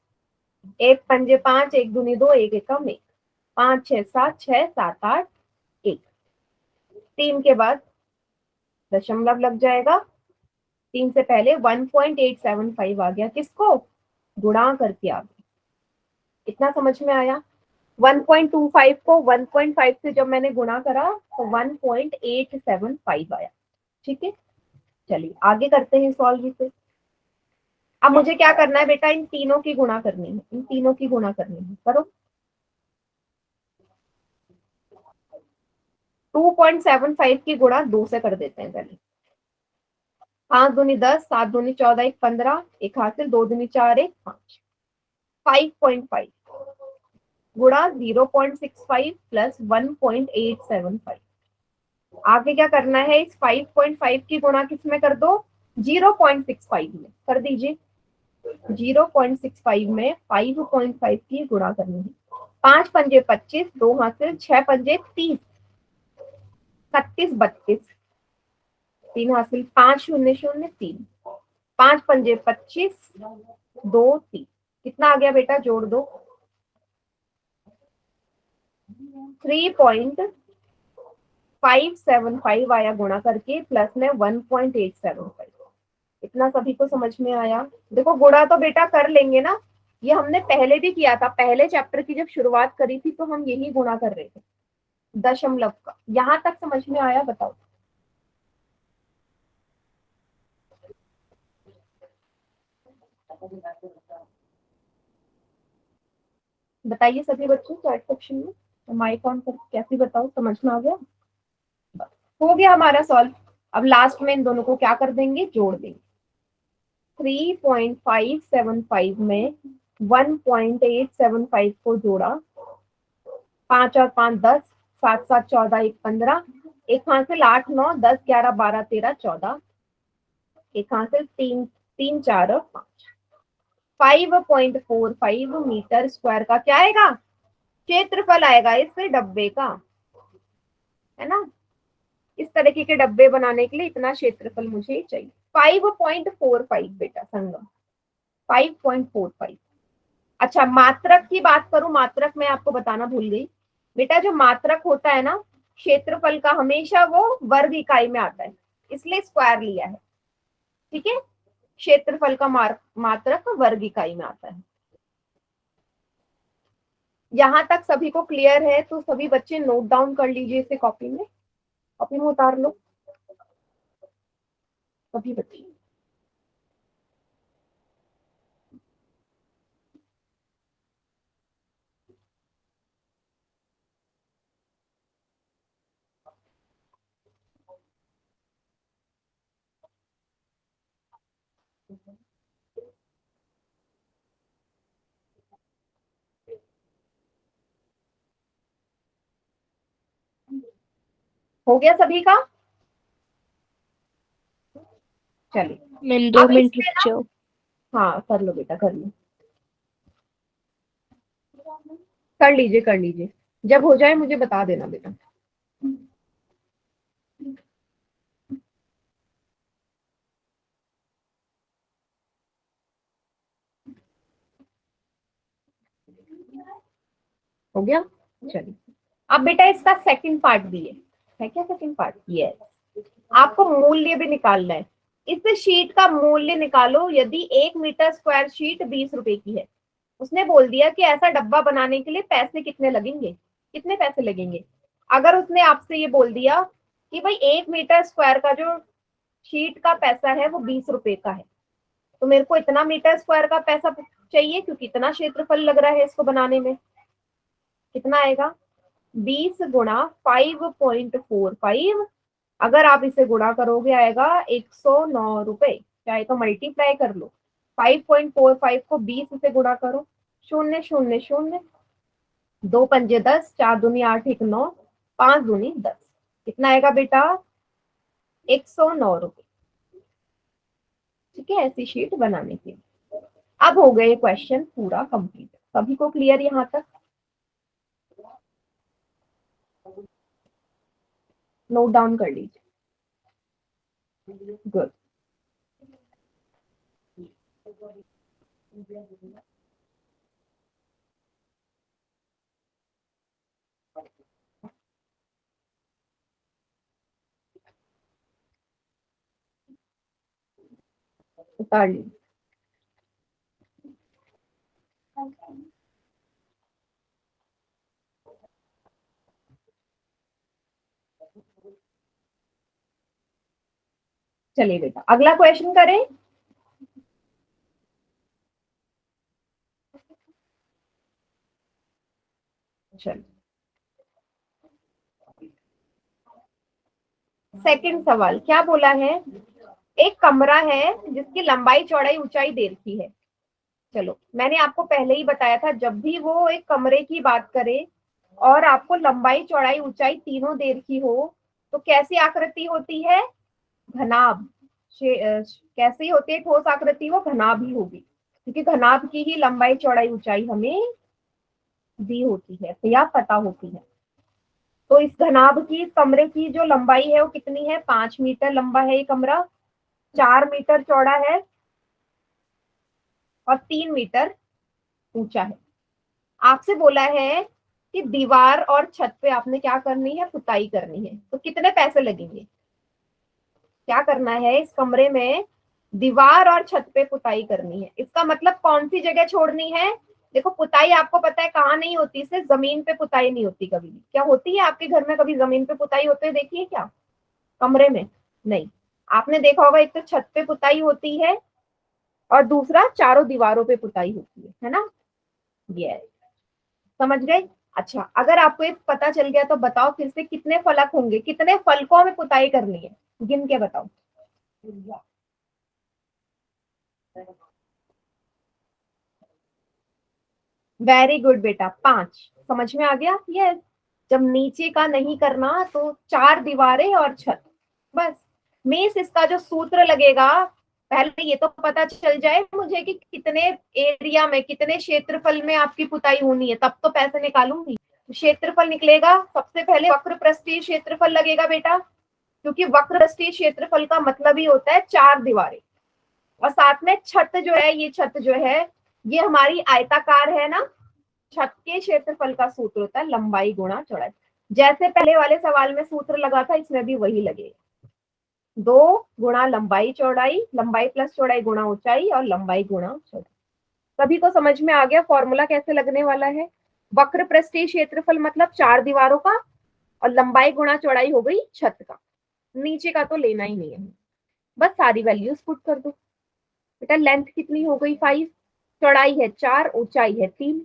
1 पंजे 5, 1 दूनी 2, 1 एकम 1, 5 6 7, 6 7 8 1, 3 के बाद दशमलव लग जाएगा, 3 से पहले 1.875 आ गया, किसको, गुणा करके आ गया। इतना समझ में आया। 1.25 को 1.5 से जब मैंने गुणा करा तो 1.875 आया। ठीक है, चलिए आगे करते हैं सॉल्व इसे। अब मुझे क्या करना है बेटा, इन तीनों की गुणा करनी है, इन तीनों की गुणा करनी है, करो। 2.75 की गुणा 2 से कर देते हैं पहले। 5 दूनी 10, 7 दूनी 14, 1 15, 1 हासिल, 2 दूनी 4, 1 5, 5.5 गुणा 0.65 प्लस 1.875। आगे क्या करना है, इस 5.5 की गुणा किस में कर दो, 0.65 में कर दीजिए। 0.65 में 5.5 की गुणा करनी है। 5 पंजे 25, 2 हासिल 6 पंजे 30, 31 32, 3 हासिल 5 शून्य शून्य 3, 5 पंजे 25, 2 3, कितना आ गया बेटा, जोड़ दो। 3.575 आया गुणा करके, प्लस में 1.875। इतना सभी को समझ में आया? देखो गुणा तो बेटा कर लेंगे ना, ये हमने पहले भी किया था, पहले चैप्टर की जब शुरुआत करी थी तो हम यही गुणा कर रहे थे दशमलव का। यहां तक समझ में आया? बताओ। बताइए सभी बच्चों चैट सेक्शन में, माइक ऑन करके कैसे, बताओ समझ में आ गया? हो गया हमारा सॉल्व। अब लास्ट में इन दोनों को क्या कर देंगे, जोड़ देंगे। 3.575 में 1.875 को जोड़ा, 5 और 5 10, 7 7 14, 1 15, एक हासिल 8 9 10 11 12 13 14, एक हासिल 3 3 4 और 5। 5.45 मीटर स्क्वायर का क्या आएगा, क्षेत्रफल आएगा इस डब्बे का, है ना। इस तरीके के डब्बे बनाने के लिए इतना क्षेत्रफल मुझे चाहिए। 5.45 बेटा संगम, 5.45। अच्छा मात्रक की बात करूं, मात्रक मैं आपको बताना भूल गई बेटा, जो मात्रक होता है ना क्षेत्रफल का, हमेशा वो वर्ग इकाई में आता है, इसलिए स्क्वायर लिया है, ठीक है। क्षेत्रफल का मात्रक वर्ग इकाई में आता है। यहां तक सभी को क्लियर है तो सभी बच्चे नोट डाउन कर लीजिए इसे, कॉपी में उतार लो सभी बच्चे। हो गया सभी का? चलिए मैम 2 अब मिनट रुक इसमें ना, जाओ। हाँ कर लो बेटा कर लो, कर लीजिए कर लीजिए, जब हो जाए मुझे बता देना बेटा। हो गया? चलिए अब बेटा इसका सेकंड पार्ट भी है क्या, सेकंड पार्ट, यस। आपको मूल्य भी निकालना है। इस शीट का मूल्य निकालो, यदि 1 मीटर स्क्वायर शीट 20 रुपए की है, उसने बोल दिया कि ऐसा डब्बा बनाने के लिए पैसे कितने लगेंगे, कितने पैसे लगेंगे। अगर उसने आपसे ये बोल दिया कि भाई 1 मीटर स्क्वायर का जो शीट का पैसा है वो 20 रुपए का है, तो मेरे को इतना मीटर स्क्वायर का पैसा चाहिए, क्योंकि इतना क्षेत्रफल लग रहा है इसको बनाने में। कितना आएगा, 20 गुणा 5.45, अगर आप इसे गुणा करोगे आएगा 109 रुपए, चाहे तो मल्टीप्लाई कर लो। 5.45 को 20 से गुणा करो, शून्य शून्य शून्य, 2 पंजे 10, 4 दूनी 8 1 9, 5 दूनी 10, कितना आएगा बेटा, 109 रुपए। ठीक है, ऐसी शीट बनाने के लिए। अब हो गए क्वेश्चन पूरा कंप्लीट, सभी को क्लियर यहाँ तक? नोट डाउन कर लीजिए। गुड। उतार लीजिए। चलिए बेटा अगला क्वेश्चन करें। चलिए सेकंड सवाल क्या बोला है, एक कमरा है जिसकी लंबाई चौड़ाई ऊंचाई दे रखी है। चलो मैंने आपको पहले ही बताया था, जब भी वो एक कमरे की बात करे और आपको लंबाई चौड़ाई ऊंचाई तीनों दे रखी हो, तो कैसी आकृति होती है, घनाभ। कैसी होती है ठोस आकृति, वो घनाभ ही होगी, क्योंकि घनाभ की ही लंबाई चौड़ाई ऊंचाई हमें दी होती है या पता होती है। तो इस घनाभ की, इस कमरे की जो लंबाई है वो कितनी है? 5 मीटर लंबा है ये कमरा, 4 मीटर चौड़ा है और 3 मीटर ऊंचा है। आपसे बोला है कि दीवार और छत पे आपने क्या करनी है? पुताई करनी है। तो कितने पैसे लगेंगे? क्या करना है? इस कमरे में दीवार और छत पे पुताई करनी है। इसका मतलब कौन सी जगह छोड़नी है? देखो, पुताई आपको पता है कहाँ नहीं होती, सिर्फ जमीन पे पुताई नहीं होती कभी भी। क्या होती है आपके घर में कभी जमीन पे पुताई होते हुए देखिए क्या? कमरे में नहीं। आपने देखा होगा, एक तो छत पे पुताई होती है और दूसरा चारों दीवारों पे पुताई होती है ना? ये समझ गए? अच्छा, अगर आपको ये पता चल गया तो बताओ फिर से कितने फलक होंगे, कितने फलकों में पुताई करनी है? गिन के बताओ। वेरी गुड बेटा, 5। समझ में आ गया? यस। जब नीचे का नहीं करना तो 4 दीवारें और छत, बस। मीन्स इसका जो सूत्र लगेगा, पहले ये तो पता चल जाए मुझे कि कितने एरिया में, कितने क्षेत्रफल में आपकी पुताई होनी है, तब तो पैसे निकालूंगी। क्षेत्रफल निकलेगा, सबसे पहले वक्र पृष्ठीय क्षेत्रफल लगेगा बेटा, क्योंकि वक्र पृष्ठीय क्षेत्रफल का मतलब ही होता है 4 दीवारें। और साथ में छत जो है, ये छत जो है ये हमारी आयताकार है ना। छत के क्षेत्रफल का सूत्र होता है लंबाई गुणा चौड़ाई। जैसे पहले वाले सवाल में सूत्र लगा था, इसमें भी वही लगेगा। 2 गुणा लंबाई चौड़ाई, लंबाई प्लस चौड़ाई गुणा ऊंचाई, और लंबाई गुणा चौड़ाई। सभी को समझ में आ गया फॉर्मूला कैसे लगने वाला है? वक्र पृष्ठीय क्षेत्रफल मतलब 4 दीवारों का, और लंबाई गुणा चौड़ाई हो गई छत का। नीचे का तो लेना ही नहीं है, बस सारी वैल्यूज पुट कर दो। बेटा लेंथ कितनी हो गई? 5, चौड़ाई है 4, ऊंचाई है 3,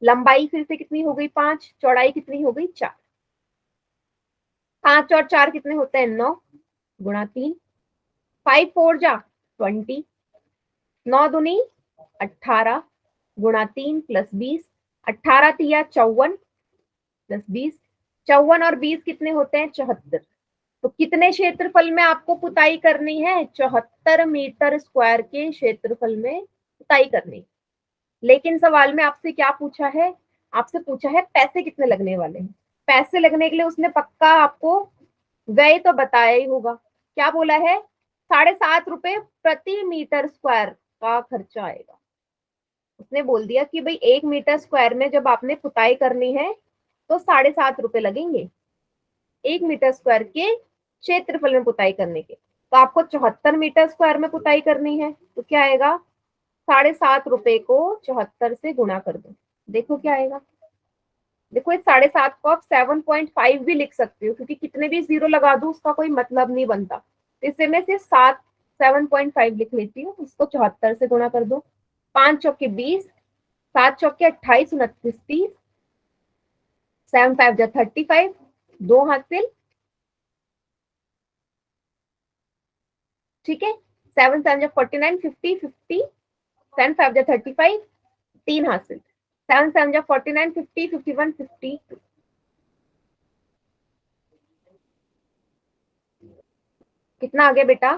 लंबाई फिर से कितनी हो गई? 5, चौड़ाई कितनी हो गई? 4। 5 और 4 कितने होते हैं? 9 गुणा 3, 5 4 जा 20, 9 दूनी 18 गुणा 3 प्लस 20, 18 तिया 54 प्लस 20, 54 और 20 कितने होते हैं? 74। तो कितने क्षेत्रफल में आपको पुताई करनी है? 74 मीटर स्क्वायर के क्षेत्रफल में पुताई करनी। लेकिन सवाल में आपसे क्या पूछा है? आपसे पूछा है पैसे कितने लगने वाले हैं। पैसे लगने के लिए उसने पक्का आपको व्यय तो बताया ही होगा। क्या बोला है? 7.5 रुपए प्रति मीटर स्क्वायर का खर्चा आएगा। उसने बोल दिया कि भाई 1 मीटर स्क्वायर में जब आपने पुताई करनी है तो 7.5 रुपए लगेंगे 1 मीटर स्क्वायर के क्षेत्रफल में पुताई करने के। तो आपको 74 मीटर स्क्वायर में पुताई करनी है, तो क्या आएगा? 7.5 रुपए को 74 से गुणा कर दो, देखो क्या आएगा। देखो इस 7.5 को आप 7.5 भी लिख सकते हो, क्योंकि कितने भी जीरो लगा दो उसका कोई मतलब नहीं बनता। तो इसे मैं सिर्फ 7.5 लिख लेती हूँ, इसको 74 से गुणा कर दो। 5 चौके 20, 7 चौके 28, 29, 30, 7 5 जा 35, 2 हासिल, ठीक है। 7 7 जा 49, 50, 50, 7 5 जा 35, 3 हासिल, 7 7 जा 49, 50, 51, 52। कितना आ गया बेटा?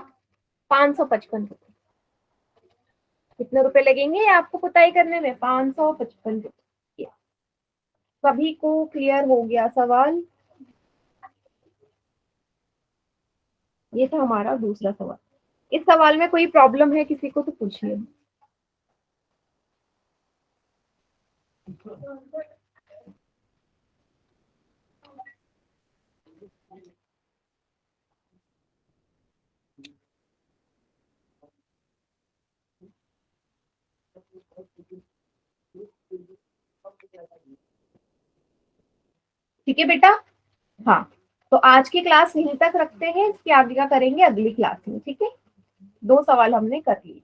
555 रुपए। कितने रुपए लगेंगे आपको पुताई करने में? 555 रुपए। सभी को क्लियर हो गया सवाल? ये था हमारा दूसरा सवाल। इस सवाल में कोई प्रॉब्लम है किसी को तो पूछिए। ठीक है बेटा? हाँ, तो आज की क्लास यहीं तक रखते हैं, इसके आगे का करेंगे अगली क्लास में, ठीक है। 2 सवाल हमने कर लिए।